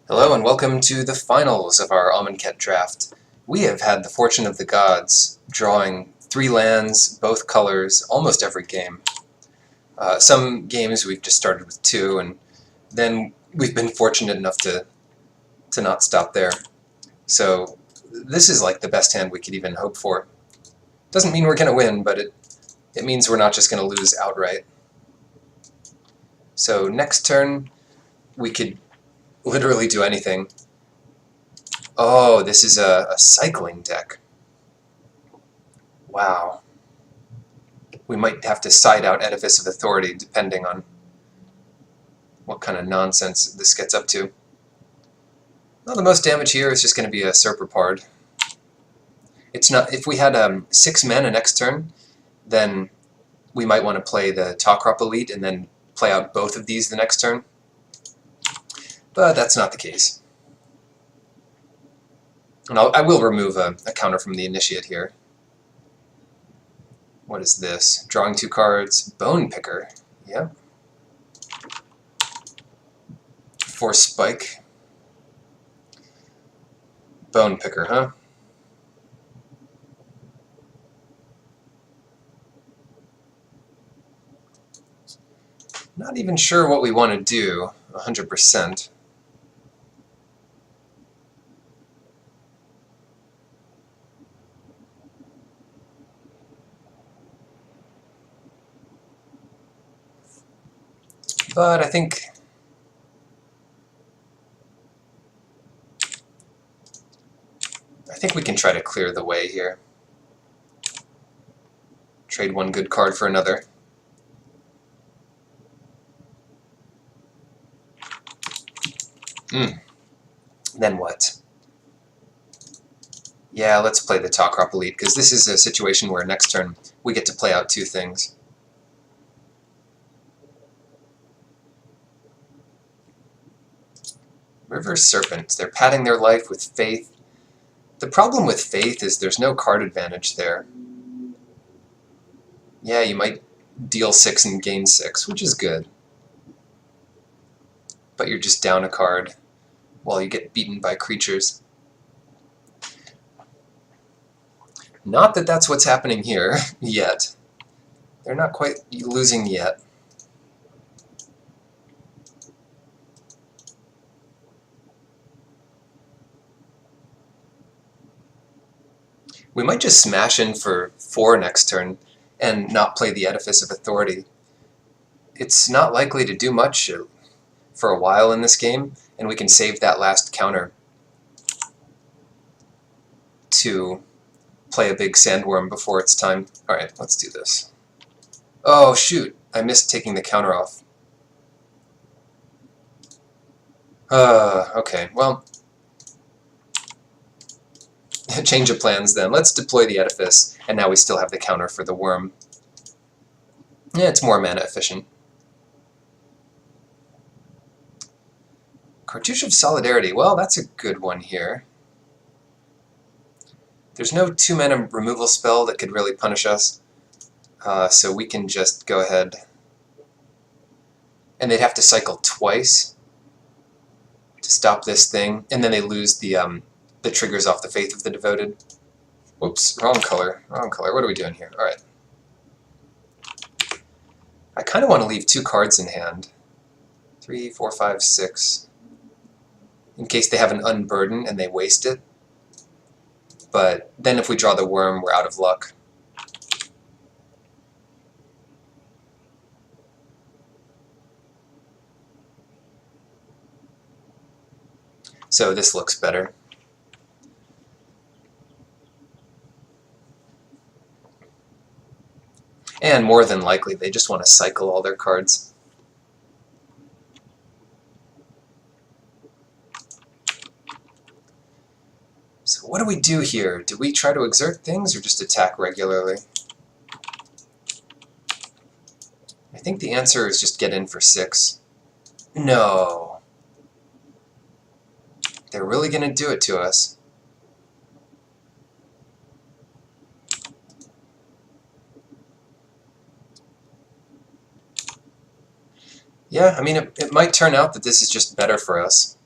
Hello and welcome to the finals of our Amonkhet draft. We have had the fortune of the gods, drawing 3 lands, both colors, almost every game. Some games we've just started with 2, and then we've been fortunate enough to not stop there. So this is like the best hand we could even hope for. Doesn't mean we're going to win, but it means we're not just going to lose outright. So next turn, we could literally do anything. Oh, this is a cycling deck. Wow. We might have to side out Edifice of Authority depending on what kind of nonsense this gets up to. Well, the most damage here is just going to be a Serpapard. It's not. If we had 6 mana next turn, then we might want to play the Talkrop Elite and then play out both of these the next turn. But that's not the case. And I will remove a counter from the Initiate here. What is this? Drawing 2 cards. Bone Picker. Yep. Force Spike. Bone Picker, huh? Not even sure what we want to do 100%. But I think we can try to clear the way here. Trade 1 good card for another. Then what? Yeah, let's play the Talkrop Elite, because this is a situation where next turn we get to play out 2 things. River Serpent. They're padding their life with Faith. The problem with Faith is there's no card advantage there. Yeah, you might deal 6 and gain 6, which is good. But you're just down a card while you get beaten by creatures. Not that that's what's happening here, yet. They're not quite losing yet. We might just smash in for 4 next turn and not play the Edifice of Authority. It's not likely to do much for a while in this game, and we can save that last counter to play a big Sandworm before it's time. Alright, let's do this. Oh, shoot! I missed taking the counter off. Okay, well, change of plans then. Let's deploy the Edifice, and now we still have the counter for the Worm. Yeah, it's more mana efficient. Cartouche of Solidarity. Well, that's a good one here. There's no 2 mana removal spell that could really punish us, so we can just go ahead. And they'd have to cycle twice to stop this thing, and then they lose the triggers off the Faith of the Devoted. Whoops, wrong color, wrong color. What are we doing here? Alright. I kind of want to leave 2 cards in hand. 3, 4, 5, 6. In case they have an Unburden and they waste it. But then if we draw the Worm, we're out of luck. So this looks better. And more than likely, they just want to cycle all their cards. So what do we do here? Do we try to exert things or just attack regularly? I think the answer is just get in for 6. No. They're really going to do it to us. Yeah, I mean, it might turn out that this is just better for us.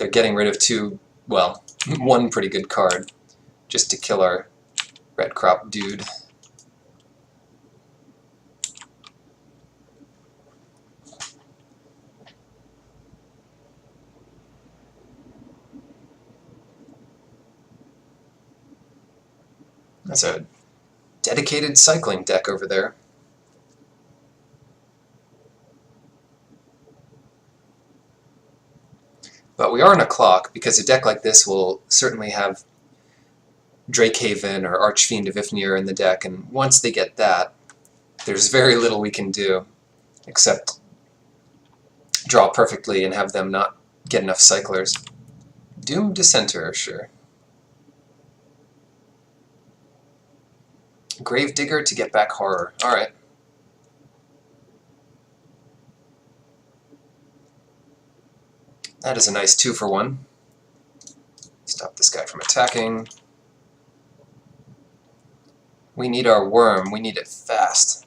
They're getting rid of one pretty good card, just to kill our red crop dude. That's a dedicated cycling deck over there. But we are on a clock, because a deck like this will certainly have Drakehaven or Archfiend of Ifnir in the deck, and once they get that, there's very little we can do except draw perfectly and have them not get enough cyclers. Doom Dissenter, sure. Gravedigger to get back horror. Alright. That is a nice 2-for-1. Stop this guy from attacking. We need our worm. We need it fast.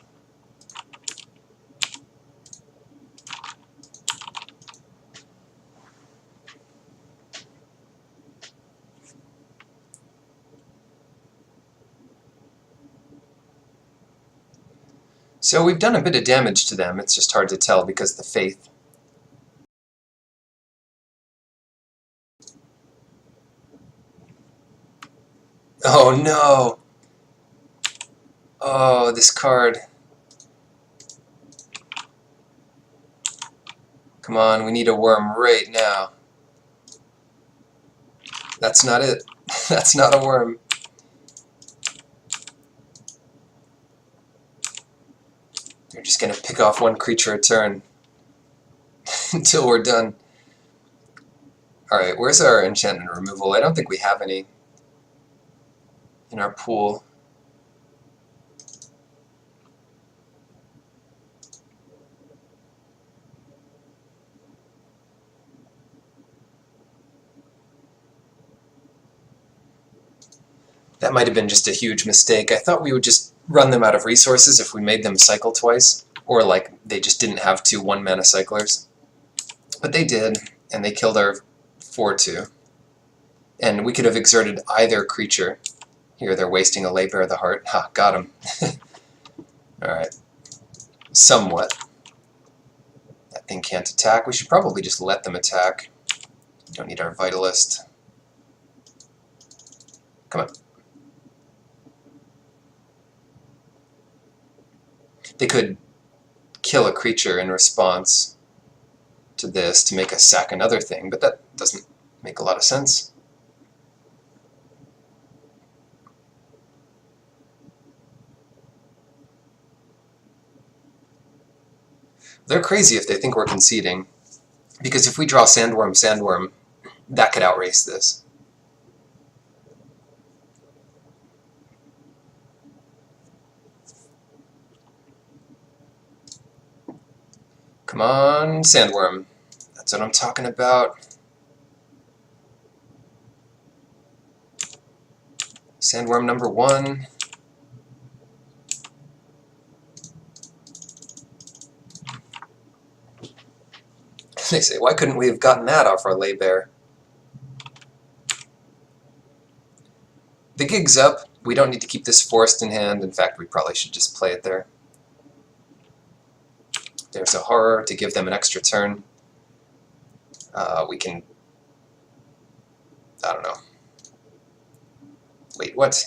So we've done a bit of damage to them. It's just hard to tell because of the faith. Oh no! Oh, this card. Come on, we need a worm right now. That's not it. That's not a worm. They're just gonna pick off one creature a turn until we're done. Alright, where's our enchantment removal? I don't think we have any in our pool. That might have been just a huge mistake. I thought we would just run them out of resources if we made them cycle twice, or like they just didn't have 2 1-mana cyclers. But they did, and they killed our 4-2. And we could have exerted either creature. Here they're wasting a Laybear of the Heart. Ha, got him. Alright. Somewhat. That thing can't attack. We should probably just let them attack. Don't need our Vitalist. Come on. They could kill a creature in response to this to make us sack another thing, but that doesn't make a lot of sense. They're crazy if they think we're conceding, because if we draw Sandworm, Sandworm, that could outrace this. Come on, Sandworm. That's what I'm talking about. Sandworm number 1. They say, why couldn't we have gotten that off our Laybear? The gig's up. We don't need to keep this forest in hand. In fact, we probably should just play it there. There's a horror to give them an extra turn. We can... I don't know. Wait, what?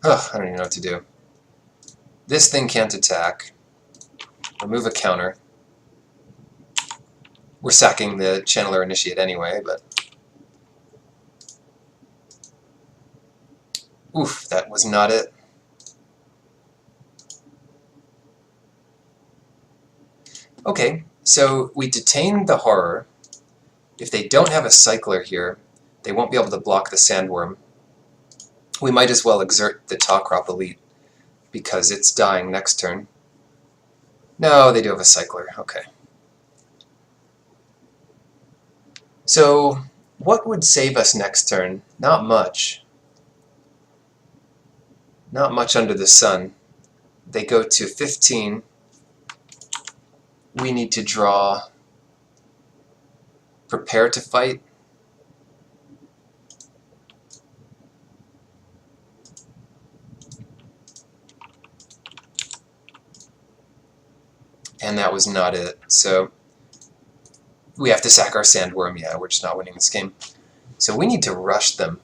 Ugh, I don't even know what to do. This thing can't attack. Remove a counter. We're sacking the Channeler Initiate anyway, but... Oof, that was not it. Okay, so we detain the horror. If they don't have a cycler here, they won't be able to block the Sandworm. We might as well exert the Tawcrop Elite, because it's dying next turn. No, they do have a cycler. Okay. So, what would save us next turn? Not much. Not much under the sun. They go to 15. we need to draw Prepare to Fight. And that was not it. So we have to sack our Sandworm. Yeah, we're just not winning this game. So we need to rush them.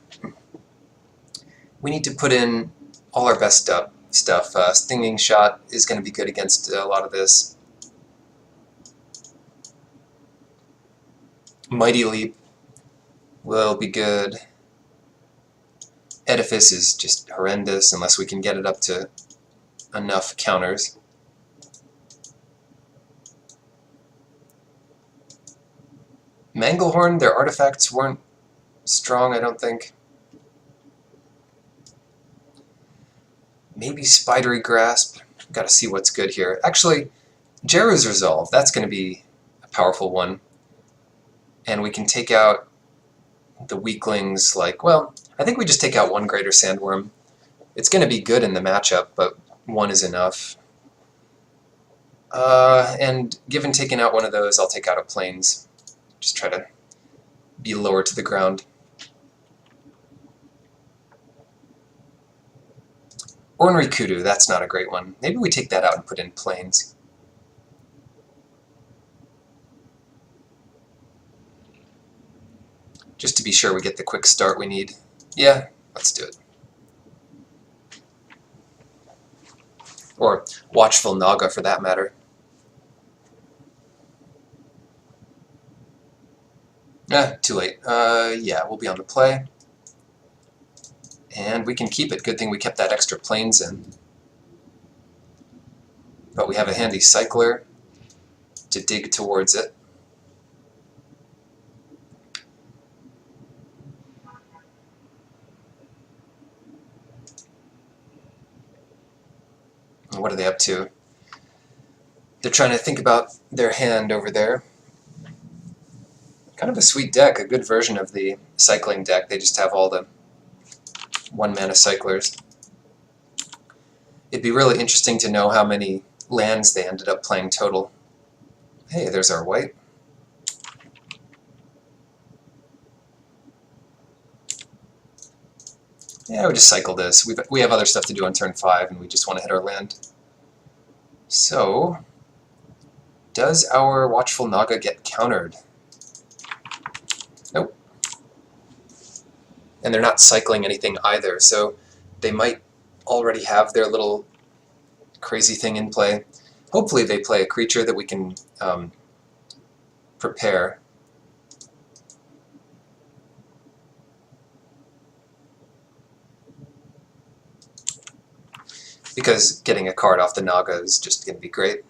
We need to put in all our best stuff. Stinging Shot is going to be good against a lot of this. Mighty Leap will be good. Edifice is just horrendous unless we can get it up to enough counters. Manglehorn, their artifacts weren't strong, I don't think. Maybe Spidery Grasp. Gotta see what's good here. Actually, Jeru's Resolve, that's going to be a powerful one. And we can take out the weaklings like, well, I think we just take out one Greater Sandworm. It's going to be good in the matchup, but one is enough. And given taking out one of those, I'll take out a Plains. Just try to be lower to the ground. Ornery Kudu, that's not a great one. Maybe we take that out and put in Plains. Just to be sure we get the quick start we need. Yeah, let's do it. Or Watchful Naga, for that matter. Too late. Yeah, we'll be on the play. And we can keep it. Good thing we kept that extra Plains in. But we have a handy Cycler to dig towards it. And what are they up to? They're trying to think about their hand over there. Kind of a sweet deck, a good version of the cycling deck. They just have all the 1-mana cyclers. It'd be really interesting to know how many lands they ended up playing total. Hey, there's our white. Yeah, we just cycle this. We have other stuff to do on turn 5, and we just want to hit our land. So, does our Watchful Naga get countered? Nope. And they're not cycling anything either, so they might already have their little crazy thing in play. Hopefully they play a creature that we can prepare. Because getting a card off the Naga is just going to be great.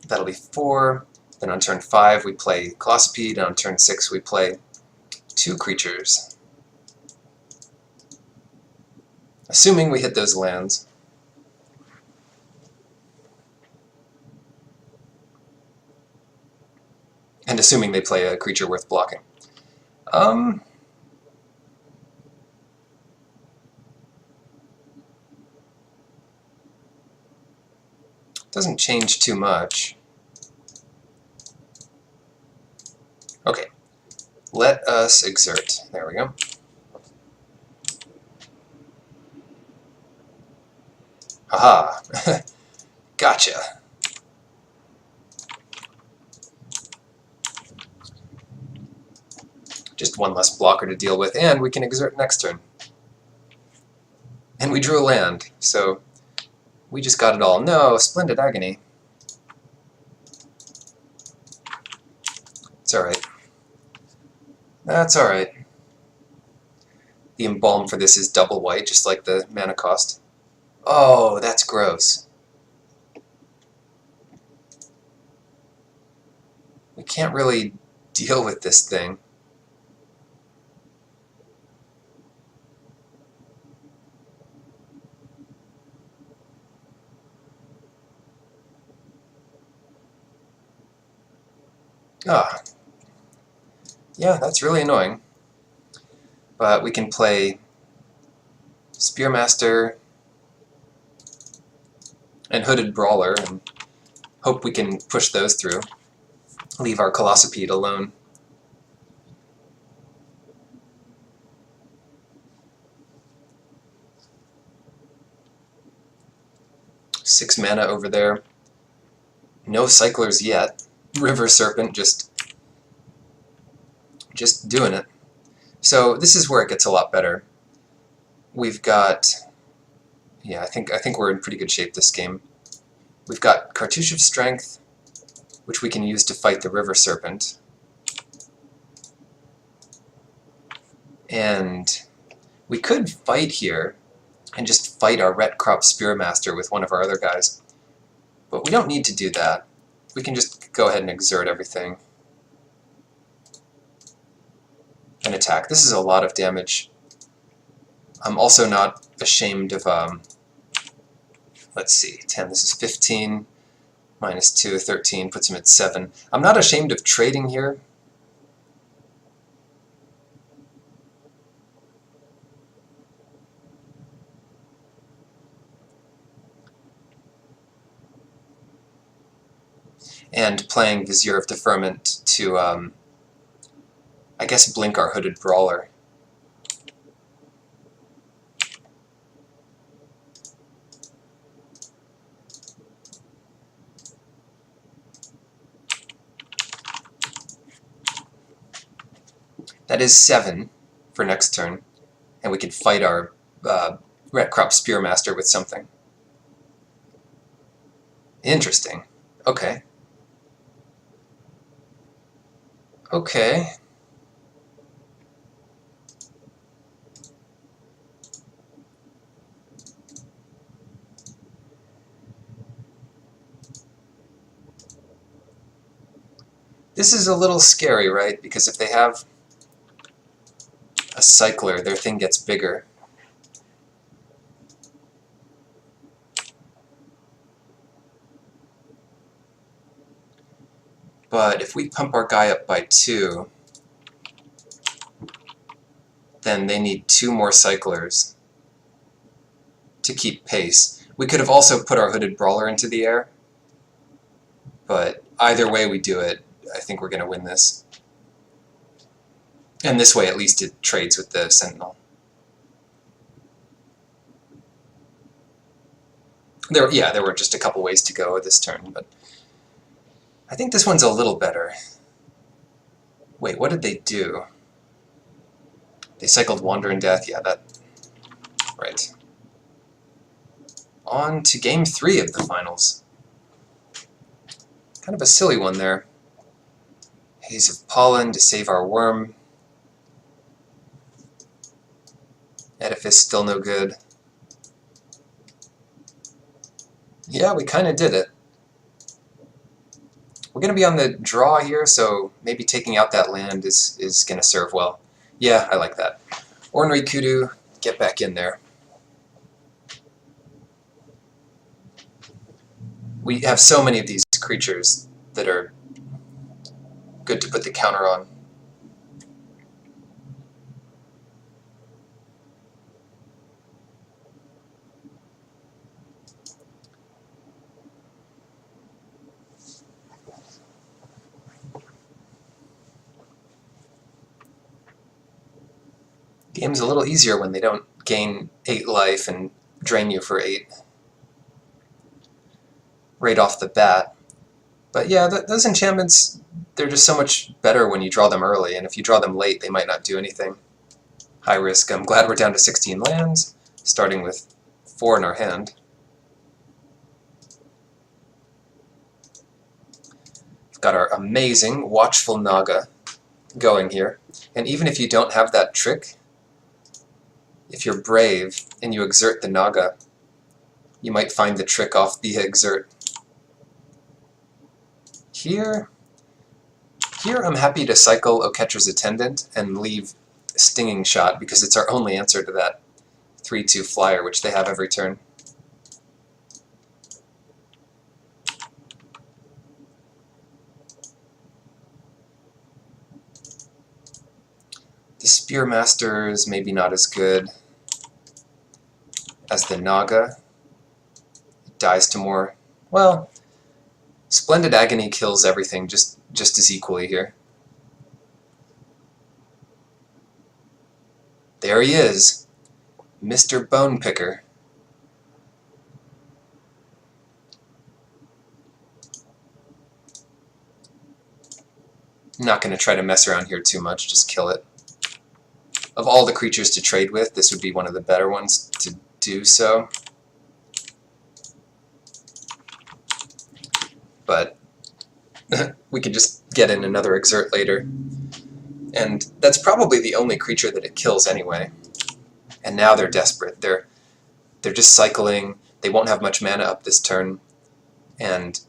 That'll be 4. Then on turn 5 we play Colossipede, and on turn 6 we play 2 creatures. Assuming we hit those lands. And assuming they play a creature worth blocking. Doesn't change too much. Okay, let us exert. There we go. Haha. Gotcha. Just one less blocker to deal with, and we can exert next turn. And we drew a land, so we just got it all. No, Splendid Agony. It's alright. That's alright. The embalm for this is double white, just like the mana cost. Oh, that's gross. We can't really deal with this thing. Ah. Yeah, that's really annoying. But we can play Spearmaster, and Hooded Brawler, and hope we can push those through. Leave our Colossopede alone. Six mana over there. No cyclers yet. River Serpent just doing it. So this is where it gets a lot better. We've got, yeah, I think we're in pretty good shape this game. We've got Cartouche of Strength, which we can use to fight the River Serpent. And we could fight here and just fight our Ret Crop Spearmaster with one of our other guys. But we don't need to do that. We can just go ahead and exert everything. And attack. This is a lot of damage. I'm also not ashamed of, let's see, 10, this is 15, minus 2, 13, puts him at 7. I'm not ashamed of trading here. And playing Vizier of Deferment to, I guess, blink our Hooded Brawler. That is 7 for next turn, and we can fight our Ret Crop Spearmaster with something. Interesting. Okay. Okay. This is a little scary, right? Because if they have a cycler, their thing gets bigger. But if we pump our guy up by 2, then they need 2 more cyclers to keep pace. We could have also put our Hooded Brawler into the air, but either way we do it, I think we're going to win this. And this way at least it trades with the Sentinel. There were just a couple ways to go this turn, but I think this one's a little better. Wait, what did they do? They cycled Wander in Death, yeah, that... right. On to Game 3 of the finals. Kind of a silly one there. Haze of Pollen to save our worm. Edifice still no good. Yeah, we kind of did it. We're going to be on the draw here, so maybe taking out that land is going to serve well. Yeah, I like that. Ornery Kudu, get back in there. We have so many of these creatures that are good to put the counter on. Game's a little easier when they don't gain 8 life and drain you for 8 right off the bat. But yeah, those enchantments, they're just so much better when you draw them early, and if you draw them late, they might not do anything. High risk. I'm glad we're down to 16 lands, starting with 4 in our hand. We've got our amazing Watchful Naga going here, and even if you don't have that trick, if you're brave and you exert the Naga, you might find the trick off the exert. Here I'm happy to cycle Oketra's Attendant and leave Stinging Shot because it's our only answer to that 3/2 flyer, which they have every turn. The Spearmaster is maybe not as good as the Naga. It dies to more. Well, Splendid Agony kills everything just as equally here. There he is, Mr. Bone Picker. I'm not going to try to mess around here too much, just kill it. Of all the creatures to trade with, this would be one of the better ones to do so. But we could just get in another Exert later. And that's probably the only creature that it kills anyway. And now they're desperate. They're just cycling. They won't have much mana up this turn. And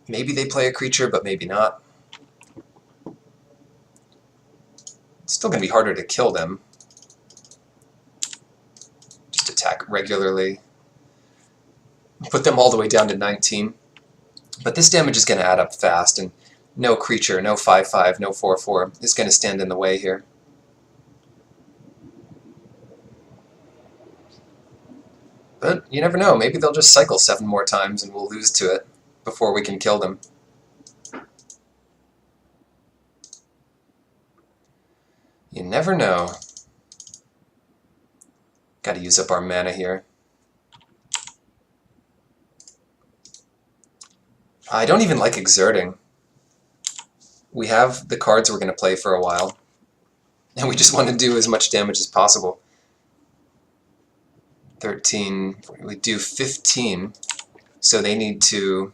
maybe they play a creature, but maybe not. It's still going to be harder to kill them. Just attack regularly. Put them all the way down to 19. But this damage is going to add up fast, and no creature, no 5/5, no 4/4 is going to stand in the way here. But you never know, maybe they'll just cycle 7 more times and we'll lose to it before we can kill them. You never know. Gotta use up our mana here. I don't even like exerting. We have the cards we're going to play for a while, and we just want to do as much damage as possible. 13, we do 15, so they need to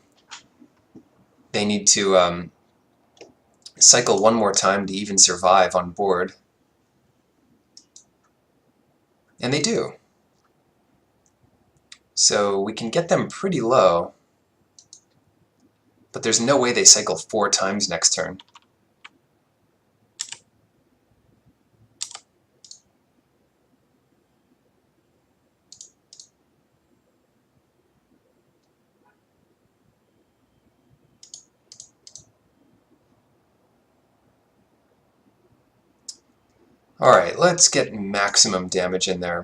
cycle one more time to even survive on board. And they do. So we can get them pretty low. But there's no way they cycle 4 times next turn. Alright, let's get maximum damage in there.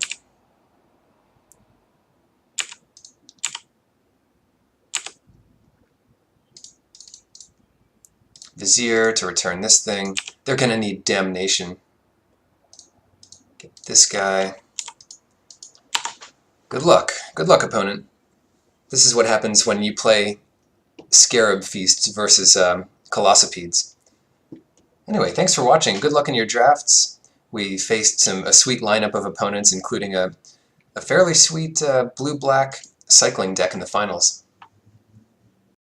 Vizier to return this thing. They're going to need Damnation. Get this guy. Good luck. Good luck, opponent. This is what happens when you play Scarab Feast versus Colossipedes. Anyway, thanks for watching. Good luck in your drafts. We faced a sweet lineup of opponents, including a fairly sweet blue-black cycling deck in the finals.